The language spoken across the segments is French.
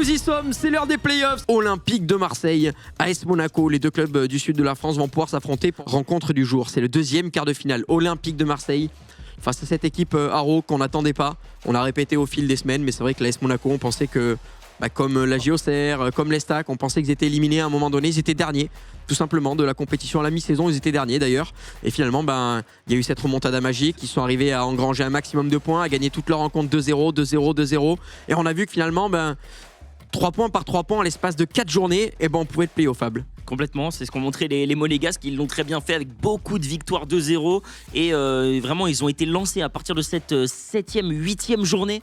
nous y sommes, c'est l'heure des playoffs. Olympique de Marseille, AS Monaco, les deux clubs du sud de la France vont pouvoir s'affronter pour rencontre du jour. C'est le deuxième quart de finale. Olympique de Marseille face à cette équipe Haro qu'on n'attendait pas. On a répété au fil des semaines, mais c'est vrai que l'AS Monaco, on pensait que, comme la JOCR, comme l'Estac, on pensait qu'ils étaient éliminés à un moment donné. Ils étaient derniers, tout simplement, de la compétition à la mi-saison. Ils étaient derniers d'ailleurs. Et finalement, il y a eu cette remontada magique. Ils sont arrivés à engranger un maximum de points, à gagner toutes leurs rencontres 2-0, 2-0, 2-0. Et on a vu que finalement, 3 points par 3 points à l'espace de 4 journées, et on pouvait être playoffable. Complètement, c'est ce qu'ont montré les Monégasques, ils l'ont très bien fait avec beaucoup de victoires 2-0 et vraiment ils ont été lancés à partir de cette 7e, 8e journée.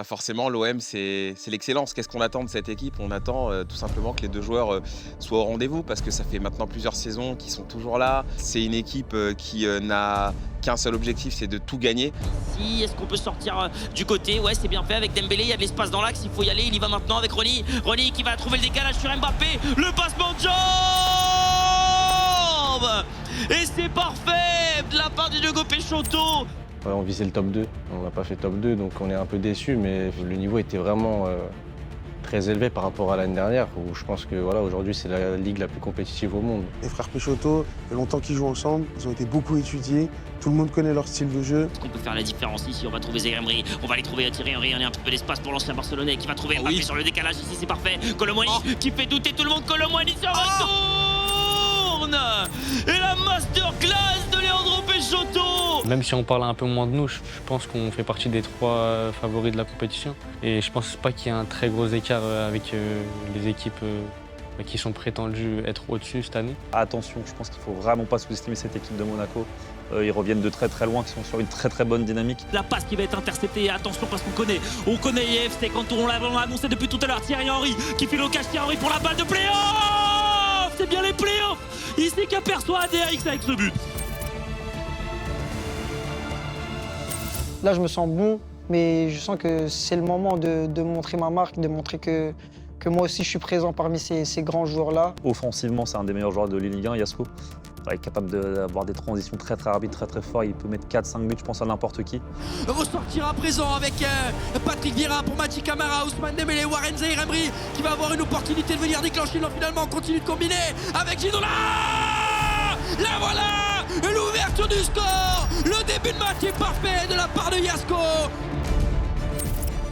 Forcément, l'OM, c'est l'excellence. Qu'est-ce qu'on attend de cette équipe? On attend tout simplement que les deux joueurs soient au rendez-vous parce que ça fait maintenant plusieurs saisons qu'ils sont toujours là. C'est une équipe qui n'a qu'un seul objectif, c'est de tout gagner. Si, est-ce qu'on peut sortir du côté? Ouais, c'est bien fait avec Dembélé, il y a de l'espace dans l'axe, il faut y aller. Il y va maintenant avec Ronny. Ronny qui va trouver le décalage sur Mbappé. Le passement de jambe! Et c'est parfait de la part du Diogo Peixoto. Ouais, on visait le top 2, on n'a pas fait top 2, donc on est un peu déçus, mais le niveau était vraiment très élevé par rapport à l'année dernière, où je pense que aujourd'hui c'est la ligue la plus compétitive au monde. Les frères Peixoto, il y a longtemps qu'ils jouent ensemble, ils ont été beaucoup étudiés, tout le monde connaît leur style de jeu. Est-ce qu'on peut faire la différence ici? On va trouver Zaire Emery, on va aller trouver Thierry Henry, on a un peu d'espace pour l'ancien Barcelonais qui va trouver Mbappé sur le décalage, ici c'est parfait. Colomboigny qui fait douter tout le monde, Colomboigny se retourne et la masterclass de Leandro Peixoto. Même si on parle un peu moins de nous, je pense qu'on fait partie des 3 favoris de la compétition. Et je pense pas qu'il y ait un très gros écart avec les équipes qui sont prétendues être au-dessus cette année. Attention, je pense qu'il faut vraiment pas sous-estimer cette équipe de Monaco. Ils reviennent de très très loin, qui sont sur une très très bonne dynamique. La passe qui va être interceptée, attention parce qu'on connaît IFC quand on l'a annoncé depuis tout à l'heure. Thierry Henry qui fait l'occasion, Thierry Henry pour la balle de play-off. C'est bien les play-offs ici qu'aperçoit ADRX avec ce but. Là, je me sens bon, mais je sens que c'est le moment de montrer ma marque, de montrer que moi aussi, je suis présent parmi ces grands joueurs-là. Offensivement, c'est un des meilleurs joueurs de Ligue 1, Yasko. Il est capable d'avoir des transitions très très rapides, très très fortes. Il peut mettre 4-5 buts, je pense, à n'importe qui. Ressortir à présent avec Patrick Vieira pour Mati Camara, Ousmane Dembélé, Warren Zaïre Emery qui va avoir une opportunité de venir déclencher. Non, finalement, on continue de combiner avec Ginola. Là voilà, l'ouverture du score. Le début de match est parfait de la part de Yasko.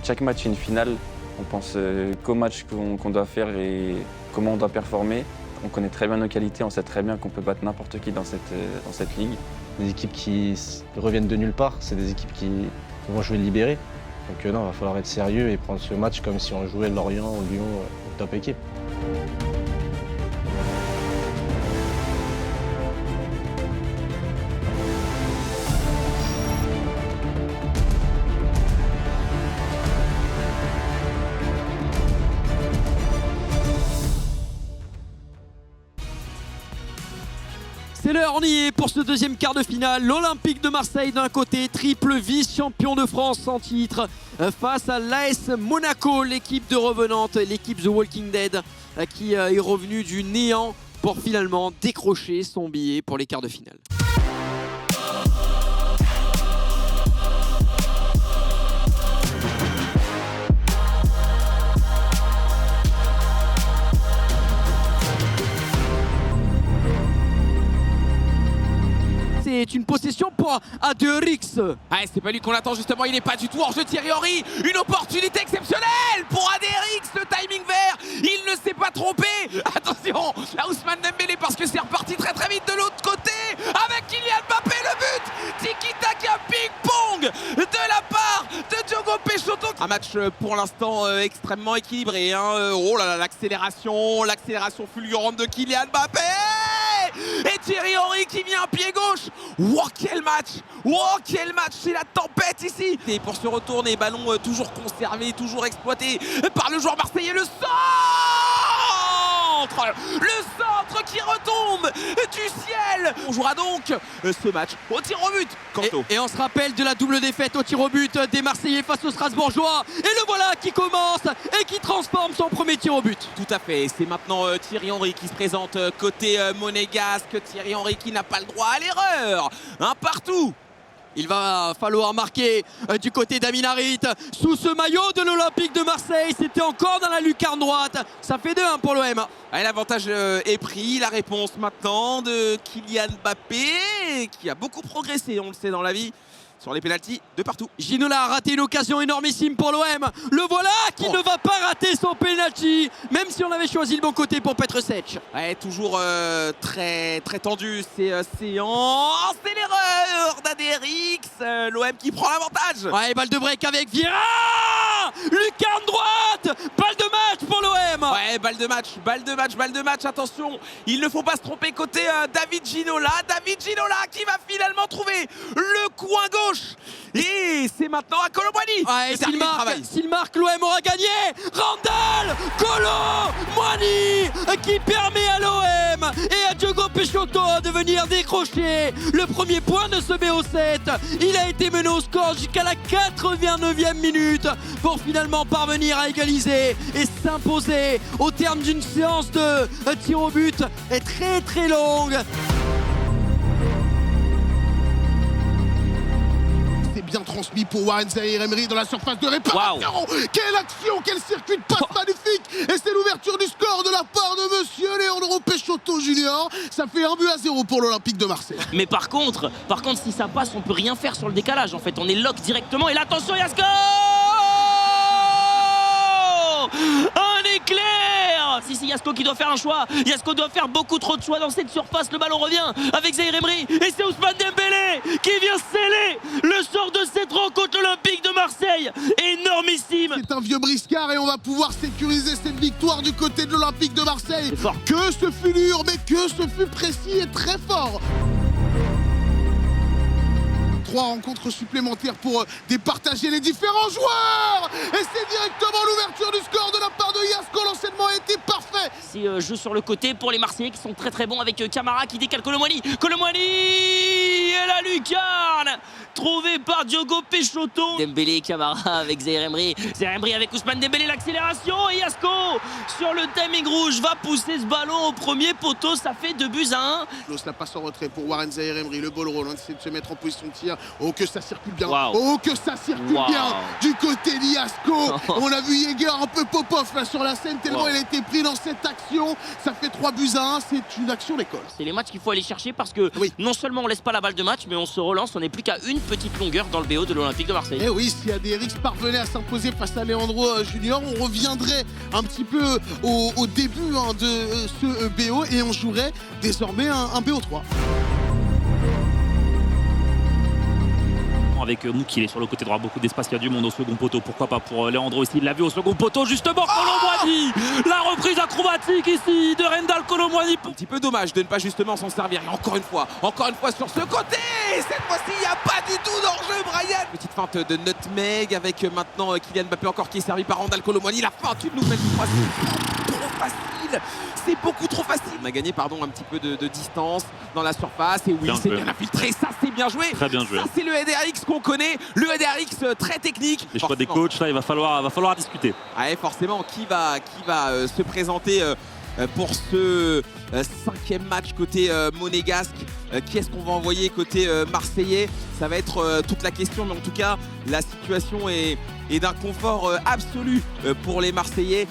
Chaque match est une finale. On pense qu'au match qu'on doit faire et comment on doit performer. On connaît très bien nos qualités, on sait très bien qu'on peut battre n'importe qui dans cette ligue. Des équipes qui reviennent de nulle part, c'est des équipes qui vont jouer libérées. Donc non, il va falloir être sérieux et prendre ce match comme si on jouait Lorient ou Lyon, top équipe. C'est l'heure, on y est pour ce deuxième quart de finale. L'Olympique de Marseille d'un côté, triple vice-champion de France sans titre, face à l'AS Monaco, l'équipe de revenante, l'équipe The Walking Dead, qui est revenue du néant pour finalement décrocher son billet pour les quarts de finale. C'est une possession pour ADRX. C'est pas lui qu'on attend justement, il n'est pas du tout hors jeu. Thierry Henry, une opportunité exceptionnelle pour ADRX, le timing vert, il ne s'est pas trompé. Attention à Ousmane Dembélé parce que c'est reparti très très vite de l'autre côté avec Kylian Mbappé, le but. Tiki-taka ping-pong de la part de Diogo Peixoto. Un match pour l'instant extrêmement équilibré. Oh là là, l'accélération fulgurante de Kylian Mbappé. Et Thierry Henry qui vient à pied gauche. Wow, quel match! Wow, quel match! C'est la tempête ici! Et pour se retourner, ballon toujours conservé, toujours exploité par le joueur marseillais. Le centre! Le centre qui retombe du ciel! On jouera donc ce match au tir au but. Et on se rappelle de la double défaite au tir au but des Marseillais face aux Strasbourgeois. Et le voilà qui commence et qui transforme son premier tir au but. Tout à fait, c'est maintenant Thierry Henry qui se présente côté monégasque. Thierry Henry qui n'a pas le droit à l'erreur. Un partout. Il va falloir marquer du côté d'Amin Harit sous ce maillot de l'Olympique de Marseille. C'était encore dans la lucarne droite. Ça fait 2-1 pour l'OM. L'avantage est pris. La réponse maintenant de Kylian Mbappé qui a beaucoup progressé, on le sait, dans la vie. Sur les pénaltys de partout. Ginola a raté une occasion énormissime pour l'OM. Le voilà qui ne va pas rater son penalty, même si on avait choisi le bon côté pour Petrosec. Ouais, toujours très tendu ces séances. C'est l'erreur d'ADRX. L'OM qui prend l'avantage. Ouais, balle de break avec Vieira. Lucarne droite. Balle de match pour l'OM. Ouais, balle de match. Attention, il ne faut pas se tromper côté David Ginola. David Ginola qui va finalement trouver le coin gauche. Et c'est maintenant à Kolo Muani. Ouais, s'il marque, l'OM aura gagné. Randall Kolo Muani qui permet à l'OM et à Diogo Peixoto de venir décrocher le premier point de ce BO7. Il a été mené au score jusqu'à la 89e minute pour finalement parvenir à égaliser et s'imposer au terme d'une séance de tir au but très longue. Bien transmis pour Warren Zaïre-Emery dans la surface de réparation. Wow. Quelle action, quel circuit de passe magnifique. Et c'est l'ouverture du score de la part de monsieur Leandro Peixoto Junior. Ça fait 1-0 pour l'Olympique de Marseille. Mais par contre, si ça passe, on peut rien faire sur le décalage. En fait, on est lock directement. Et là, attention, Yasko! Un éclair! Si Yasko qui doit faire un choix. Yasko doit faire beaucoup trop de choix dans cette surface. Le ballon revient avec Zaïre-Emery. Et c'est Ousmane Dembélé qui vient sceller le sort de cette rencontre olympique de Marseille. Énormissime. C'est un vieux briscard et on va pouvoir sécuriser cette victoire du côté de l'Olympique de Marseille. Que ce fut dur, mais que ce fut précis et très fort. 3 rencontres supplémentaires pour départager les différents joueurs. Et c'est directement l'ouverture du score de la part de Yasko. L'enchaînement a été parfait. C'est jeu sur le côté pour les Marseillais qui sont très bons avec Camara qui décale Kolo Muani. Kolo Muani et la lucarne trouvée par Diogo Peixoto. Dembélé et Camara avec Zaïre-Emery. Zaïre-Emery avec Ousmane Dembélé, l'accélération. Et Yasko sur le timing rouge va pousser ce ballon au premier poteau. Ça fait 2-1. La passe en retrait pour Warren Zaïre-Emery. Le ball roll, on essaie de se mettre en position de tir. Oh que ça circule bien. Wow. Oh que ça circule bien du côté d'Yasko. On a vu Jäger un peu pop-off là sur la scène tellement il a été pris dans cette action. Ça fait 3-1. C'est une action d'école. C'est les matchs qu'il faut aller chercher parce que non seulement on laisse pas la balle de match, mais on se relance. On n'est plus qu'à une petite longueur dans le BO de l'Olympique de Marseille. Et oui, si ADRX parvenait à s'imposer face à Leandro Junior, on reviendrait un petit peu au début de ce BO et on jouerait désormais un BO3. Avec Mouk, il est sur le côté droit, beaucoup d'espace, il y a du monde au second poteau, pourquoi pas pour Leandro ici, il l'a vu au second poteau justement. Kolo Muani, la reprise acrobatique ici de Randall Kolo Muani. Un petit peu dommage de ne pas justement s'en servir. Et encore une fois sur ce côté. Cette fois-ci, il n'y a pas du tout d'enjeu, Brian. Petite feinte de nutmeg avec maintenant Kylian Mbappé encore qui est servi par Randall Kolo Muani. La feinte, une nouvelle fois, c'est trop facile. C'est beaucoup trop facile. On a gagné un petit peu de distance dans la surface. Et oui, c'est bien infiltré. Ça, c'est bien joué. Très bien joué. Ça, c'est le EDRX qu'on connaît. Le EDRX très technique. Les choix des coachs, là, il va falloir discuter. Ouais, forcément, qui va se présenter pour ce 5e match côté monégasque. Qui est-ce qu'on va envoyer côté marseillais? Ça va être toute la question, mais en tout cas, la situation est d'un confort absolu pour les Marseillais.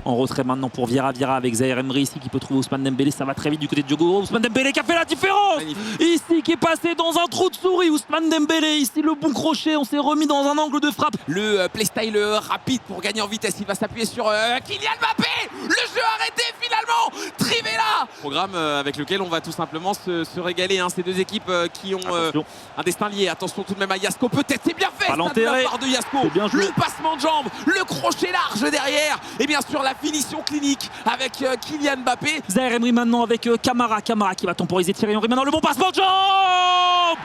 En retrait maintenant pour Vieira avec Zaïre-Emery ici qui peut trouver Ousmane Dembélé. Ça va très vite du côté de Diogo. Ousmane Dembélé qui a fait la différence. Magnifique. Ici qui est passé dans un trou de souris. Ousmane Dembélé ici le bon crochet. On s'est remis dans un angle de frappe. Le playstyle rapide pour gagner en vitesse. Il va s'appuyer sur Kylian Mbappé. Le jeu arrêté finalement. Trivela. Programme avec lequel on va tout simplement se régaler. Ces deux équipes qui ont un destin lié. Attention tout de même à Yasko. Peut-être c'est bien fait. De la part de Yasko. Le passement de jambe. Le crochet large derrière. Et bien sûr la finition clinique avec Kylian Mbappé. Zaïre-Emery maintenant avec Camara qui va temporiser Thierry Henry. Maintenant le bon passement de jambe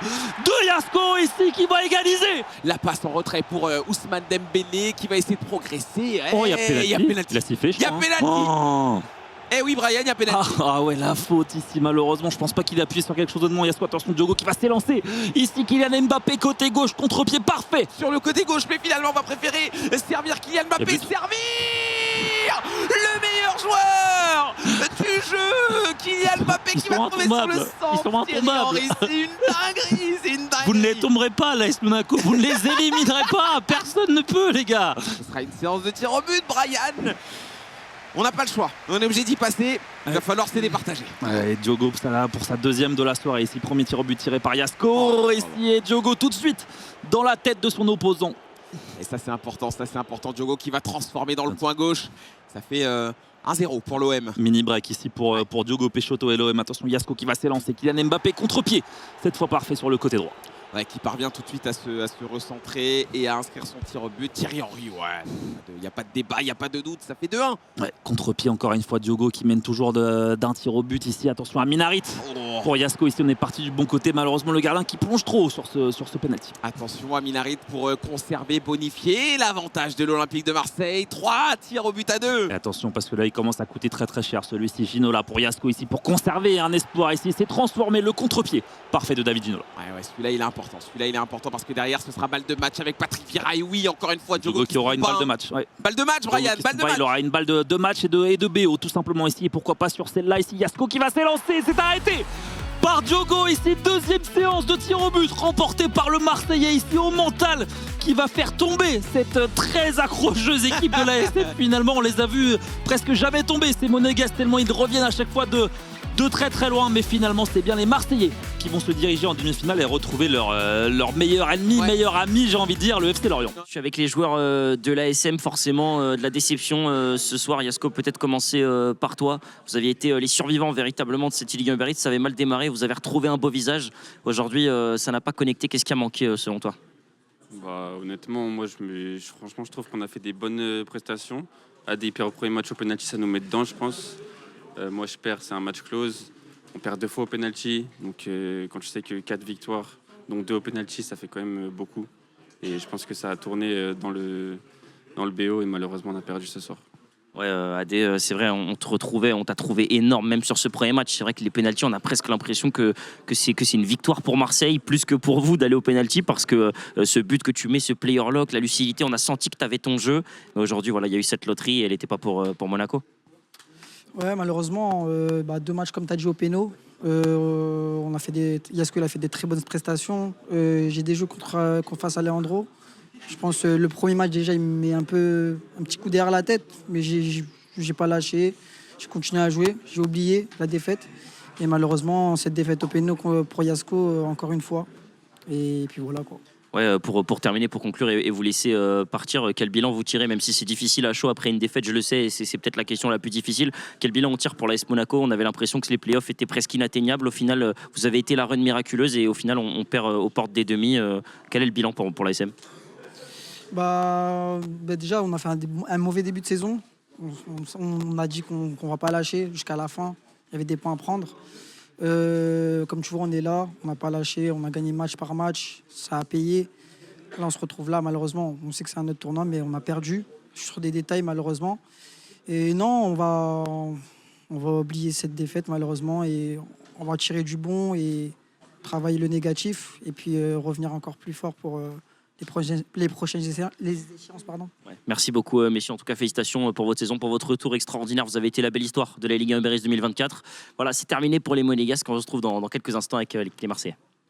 de Yasko ici qui va égaliser. La passe en retrait pour Ousmane Dembélé qui va essayer de progresser. Oh, il y a pénalty. Il a sifflé, il y a pénalty. Eh oui, Brian, il y a pénalty. Ah ouais, la faute ici, malheureusement. Je pense pas qu'il ait appuyé sur quelque chose de moins. Yasko, attention, Diogo qui va s'élancer. Ici, Kylian Mbappé, côté gauche, contre-pied parfait. Sur le côté gauche, mais finalement, on va préférer servir Kylian Mbappé. Servir le meilleur joueur du jeu. Kylian Mbappé qui va tomber sur le centre. Ils sont intombables. C'est une dinguerie, c'est une dinguerie. Vous ne les tomberez pas, l'AS Monaco. Vous ne les éliminerez pas. Personne ne peut, les gars. Ce sera une séance de tir au but, Brian. On n'a pas le choix. On est obligé d'y passer. Il va falloir se départager. Et Diogo Psala pour sa deuxième de la soirée. Ici, premier tir au but tiré par Yasko. Ici, et Diogo tout de suite dans la tête de son opposant. Et ça, c'est important. Diogo qui va transformer dans le coin gauche. Ça fait 1-0 pour l'OM. Mini break ici pour Diogo Peixoto et l'OM. Attention, Yasko qui va s'élancer. Kylian Mbappé contre-pied. Cette fois parfait sur le côté droit. Ouais, qui parvient tout de suite à se recentrer et à inscrire son tir au but. Thierry Henry, ouais. Il n'y a pas de débat, il n'y a pas de doute. Ça fait 2-1. Ouais, contre-pied encore une fois Diogo qui mène toujours d'un tir au but ici. Attention à Minarit. Pour Yasko ici on est parti du bon côté. Malheureusement le gardien qui plonge trop sur ce penalty. Attention à Minarit pour conserver, bonifier l'avantage de l'Olympique de Marseille. 3 tirs au but à 2. Et attention parce que là il commence à coûter très très cher celui-ci. Ginola pour Yasko ici pour conserver un espoir ici. C'est transformé le contre-pied. Parfait de David Ginola. Ouais, celui-là il est important. Celui-là il est important parce que derrière ce sera balle de match avec Patrick Vieira. Et oui, encore une fois Diogo qui aura une balle de match. Ouais. Balle de match, Brian, balle de match. Il aura une balle de match et de BO tout simplement ici. Et pourquoi pas sur celle-là ici. Yasko qui va s'élancer. C'est arrêté par Diogo ici. Deuxième séance de tir au but remportée par le Marseillais ici au mental qui va faire tomber cette très accrocheuse équipe de l'ASF. Finalement on les a vus presque jamais tomber ces Monégasques tellement ils reviennent à chaque fois de très très loin, mais finalement c'est bien les Marseillais qui vont se diriger en demi-finale et retrouver leur meilleur ennemi, meilleur ami, j'ai envie de dire, le FC Lorient. Je suis avec les joueurs de l'ASM, forcément de la déception ce soir. Yasko, peut-être commencer par toi. Vous aviez été les survivants véritablement de cette Ligue 1 Uber Eats, ça avait mal démarré, vous avez retrouvé un beau visage. Aujourd'hui, ça n'a pas connecté. Qu'est-ce qui a manqué selon toi? Honnêtement, moi, franchement, je trouve qu'on a fait des bonnes prestations. ADP au premier match au penalty, ça nous met dedans, je pense. Moi, je perds, c'est un match close. On perd 2 fois au penalty. Donc, quand je sais que 4 victoires, donc 2 au penalty, ça fait quand même beaucoup. Et je pense que ça a tourné dans le BO et malheureusement, on a perdu ce soir. Ouais, Adé, c'est vrai, on t'a trouvé énorme, même sur ce premier match. C'est vrai que les pénaltys, on a presque l'impression que c'est une victoire pour Marseille, plus que pour vous d'aller au pénalty, parce que ce but que tu mets, ce player lock, la lucidité, on a senti que tu avais ton jeu. Mais aujourd'hui, voilà, il y a eu cette loterie et elle n'était pas pour Monaco. Ouais, malheureusement, 2 matchs comme tu as dit au péno. Yasko a fait des très bonnes prestations. J'ai des jeux contre face à Leandro. Je pense le premier match déjà il me met un petit coup derrière la tête, mais j'ai pas lâché. J'ai continué à jouer. J'ai oublié la défaite. Et malheureusement, cette défaite au péno pour Yasko, encore une fois. Et puis voilà quoi. Ouais, pour terminer, pour conclure et vous laisser partir, quel bilan vous tirez, même si c'est difficile à chaud après une défaite, je le sais, et c'est peut-être la question la plus difficile. Quel bilan on tire pour l'AS Monaco? On avait l'impression que les playoffs étaient presque inatteignables. Au final, vous avez été la run miraculeuse et au final, on perd aux portes des demi. Quel est le bilan pour l'ASM? Déjà, on a fait un mauvais début de saison. On a dit qu'on va pas lâcher jusqu'à la fin. Il y avait des points à prendre. Comme tu vois, on est là, on n'a pas lâché, on a gagné match par match, ça a payé. Là, on se retrouve là, malheureusement. On sait que c'est un autre tournoi, mais on a perdu. Je suis sur des détails, malheureusement. Et non, on va oublier cette défaite, malheureusement, et on va tirer du bon et travailler le négatif, et puis revenir encore plus fort pour les prochaines échéances. Pardon. Ouais. Merci beaucoup, messieurs. En tout cas, félicitations pour votre saison, pour votre retour extraordinaire. Vous avez été la belle histoire de la Ligue 1 Uber Eats 2024. Voilà, c'est terminé pour les Monégasques. On se retrouve dans quelques instants avec les Marseillais.